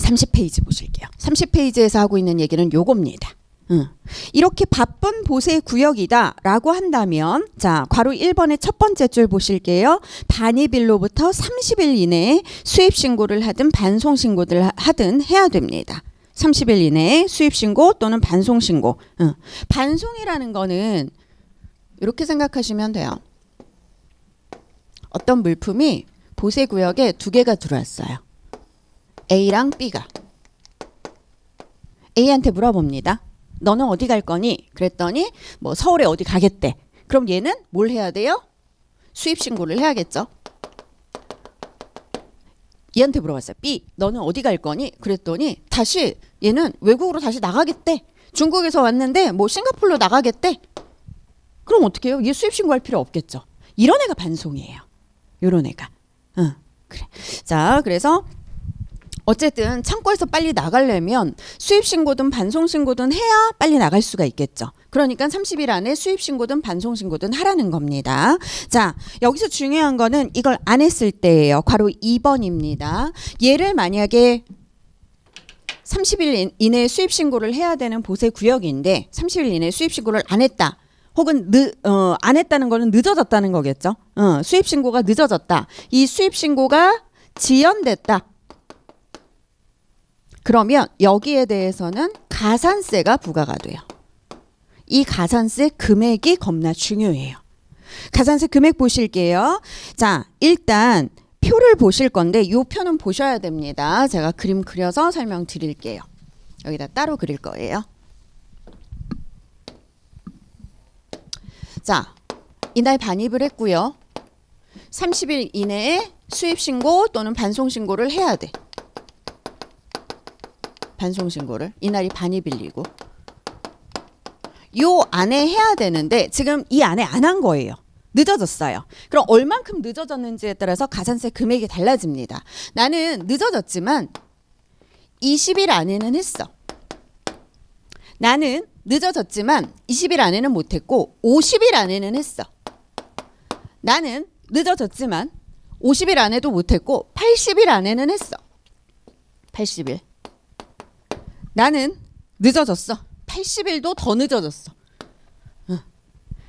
30페이지 보실게요. 30페이지에서 하고 있는 얘기는 요겁니다. 이렇게 바쁜 보세 구역이다 라고 한다면 자 괄호 1번의 첫 번째 줄 보실게요. 반입일로부터 30일 이내에 수입신고를 하든 반송신고를 하든 해야 됩니다. 30일 이내에 수입신고 또는 반송신고. 반송이라는 거는 이렇게 생각하시면 돼요. 어떤 물품이 보세 구역에 두 개가 들어왔어요. A랑 B가. A한테 물어봅니다. 너는 어디 갈 거니? 그랬더니 뭐 서울에 어디 가겠대. 그럼 얘는 뭘 해야 돼요? 수입 신고를 해야겠죠. 얘한테 물어봤어요. B, 너는 어디 갈 거니? 그랬더니 다시 얘는 외국으로 다시 나가겠대. 중국에서 왔는데 뭐 싱가포르로 나가겠대. 그럼 어떻게 해요? 얘 수입 신고할 필요 없겠죠. 이런 애가 반송이에요. 이런 애가. 그래. 자, 그래서 어쨌든 창고에서 빨리 나가려면 수입신고든 반송신고든 해야 빨리 나갈 수가 있겠죠. 그러니까 30일 안에 수입신고든 반송신고든 하라는 겁니다. 자, 여기서 중요한 거는 이걸 안 했을 때예요. 괄호 2번입니다. 얘를 만약에 30일 이내에 수입신고를 해야 되는 보세 구역인데 30일 이내에 수입신고를 안 했다. 혹은 안 했다는 거는 늦어졌다는 거겠죠. 수입신고가 늦어졌다. 이 수입신고가 지연됐다. 그러면 여기에 대해서는 가산세가 부과가 돼요. 이 가산세 금액이 겁나 중요해요. 가산세 금액 보실게요. 자, 일단 표를 보실 건데 이 표는 보셔야 됩니다. 제가 그림 그려서 설명드릴게요. 여기다 따로 그릴 거예요. 자, 이날 반입을 했고요. 30일 이내에 수입신고 또는 반송신고를 해야 돼. 반송신고를 이날이 반입일이고 요 안에 해야 되는데 지금 이 안에 안 한 거예요. 늦어졌어요. 그럼 얼만큼 늦어졌는지에 따라서 가산세 금액이 달라집니다. 나는 늦어졌지만 20일 안에는 했어. 나는 늦어졌지만 20일 안에는 못했고 50일 안에는 했어. 나는 늦어졌지만 50일 안에도 못했고 80일 안에는 했어. 80일. 나는 늦어졌어. 80일도 더 늦어졌어.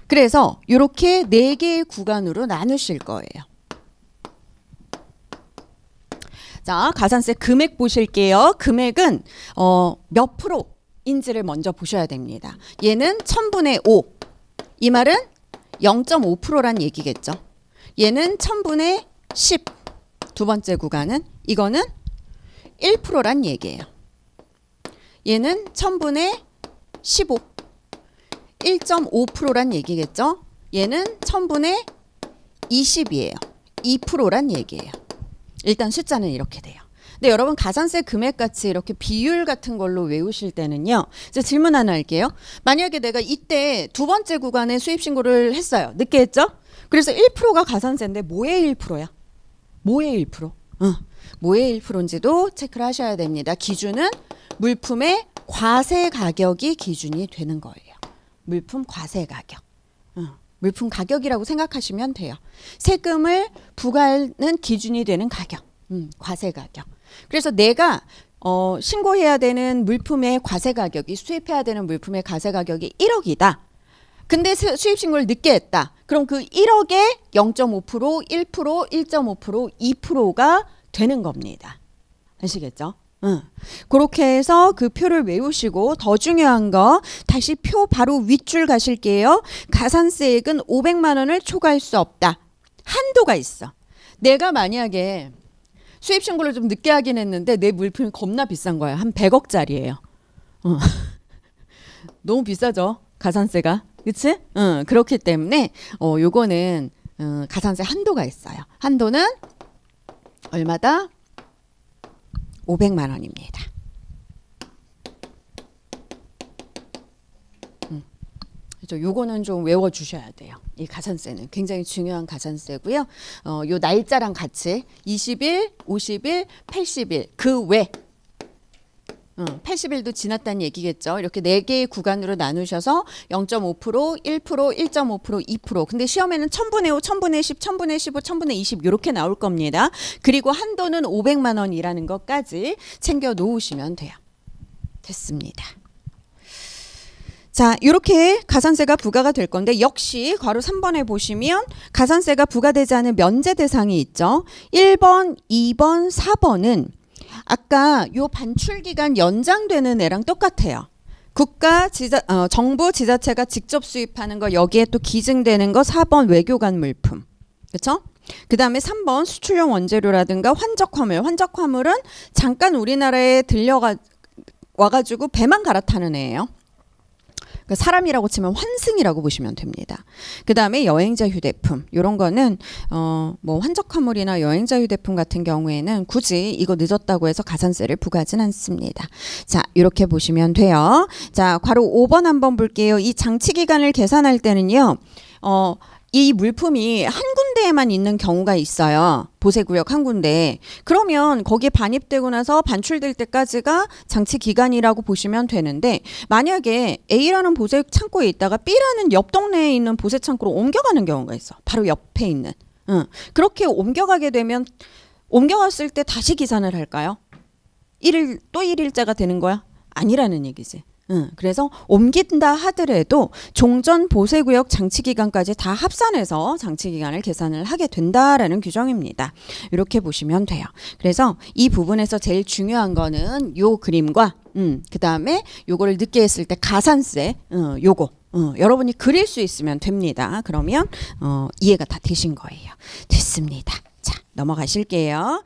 그래서 이렇게 4개의 구간으로 나누실 거예요. 자, 가산세 금액 보실게요. 금액은 몇 프로인지를 먼저 보셔야 됩니다. 얘는 1000분의 5. 이 말은 0.5%란 얘기겠죠. 얘는 1000분의 10. 두 번째 구간은 이거는 1%란 얘기예요. 얘는 1000분의 15. 1.5%란 얘기겠죠. 얘는 1000분의 20이에요. 2%란 얘기예요. 일단 숫자는 이렇게 돼요. 근데 여러분 가산세 금액 같이 이렇게 비율 같은 걸로 외우실 때는요. 이제 질문 하나 할게요. 만약에 내가 이때 두 번째 구간에 수입신고를 했어요. 늦게 했죠? 그래서 1%가 가산세인데 뭐의 1%야? 뭐의 1%? 뭐의 1%인지도 체크를 하셔야 됩니다. 기준은 물품의 과세 가격이 기준이 되는 거예요. 물품 과세 가격. 물품 가격이라고 생각하시면 돼요. 세금을 부과하는 기준이 되는 가격. 과세 가격. 그래서 내가 신고해야 되는 물품의 과세 가격이 수입해야 되는 물품의 과세 가격이 1억이다. 근데 수입 신고를 늦게 했다. 그럼 그 1억에 0.5%, 1%, 1.5%, 2%가 되는 겁니다. 아시겠죠? 그렇게 해서 그 표를 외우시고 더 중요한 거 다시 표 바로 윗줄 가실게요. 가산세액은 500만 원을 초과할 수 없다. 한도가 있어. 내가 만약에 수입 신고를 좀 늦게 하긴 했는데 내 물품이 겁나 비싼 거야. 한 100억짜리예요. 너무 비싸죠? 가산세가. 그치? 그렇기 때문에 요거는 가산세 한도가 있어요. 한도는 얼마다? 500만 원입니다. 그렇죠. 요거는 좀 외워주셔야 돼요. 이 가산세는 굉장히 중요한 가산세고요. 요 날짜랑 같이 20일, 50일, 80일 그 외 80일도 지났다는 얘기겠죠. 이렇게 4개의 구간으로 나누셔서 0.5%, 1%, 1.5%, 2%. 근데 시험에는 1000분의 5, 1000분의 10, 1000분의 15, 1000분의 20 이렇게 나올 겁니다. 그리고 한도는 500만 원이라는 것까지 챙겨 놓으시면 돼요. 됐습니다. 자, 이렇게 가산세가 부과가 될 건데 역시 괄호 3번에 보시면 가산세가 부과되지 않은 면제 대상이 있죠. 1번, 2번, 4번은 아까 요 반출기간 연장되는 애랑 똑같아요. 정부 지자체가 직접 수입하는 거 여기에 또 기증되는 거 4번 외교관 물품. 그렇죠? 그 다음에 3번 수출용 원재료라든가 환적화물은 잠깐 우리나라에 와가지고 배만 갈아타는 애예요. 그러니까 사람이라고 치면 환승이라고 보시면 됩니다. 그 다음에 여행자 휴대품 이런 거는 뭐 환적화물이나 여행자 휴대품 같은 경우에는 굳이 이거 늦었다고 해서 가산세를 부과하진 않습니다. 자, 이렇게 보시면 돼요. 자, 괄호 5번 한번 볼게요. 이 장치 기간을 계산할 때는요. 이 물품이 한 군데에만 있는 경우가 있어요. 보세구역 한 군데. 그러면 거기에 반입되고 나서 반출될 때까지가 장치 기간이라고 보시면 되는데 만약에 A라는 보세 창고에 있다가 B라는 옆 동네에 있는 보세 창고로 옮겨가는 경우가 있어. 바로 옆에 있는. 그렇게 옮겨가게 되면 옮겨갔을 때 다시 계산을 할까요? 1일 또 1일자가 되는 거야? 아니라는 얘기지. 그래서 옮긴다 하더라도 종전 보세구역 장치기간까지 다 합산해서 장치기간을 계산을 하게 된다라는 규정입니다. 이렇게 보시면 돼요. 그래서 이 부분에서 제일 중요한 거는 요 그림과 그 다음에 요거를 늦게 했을 때 가산세 요거 여러분이 그릴 수 있으면 됩니다. 그러면 이해가 다 되신 거예요. 됐습니다. 자, 넘어가실게요.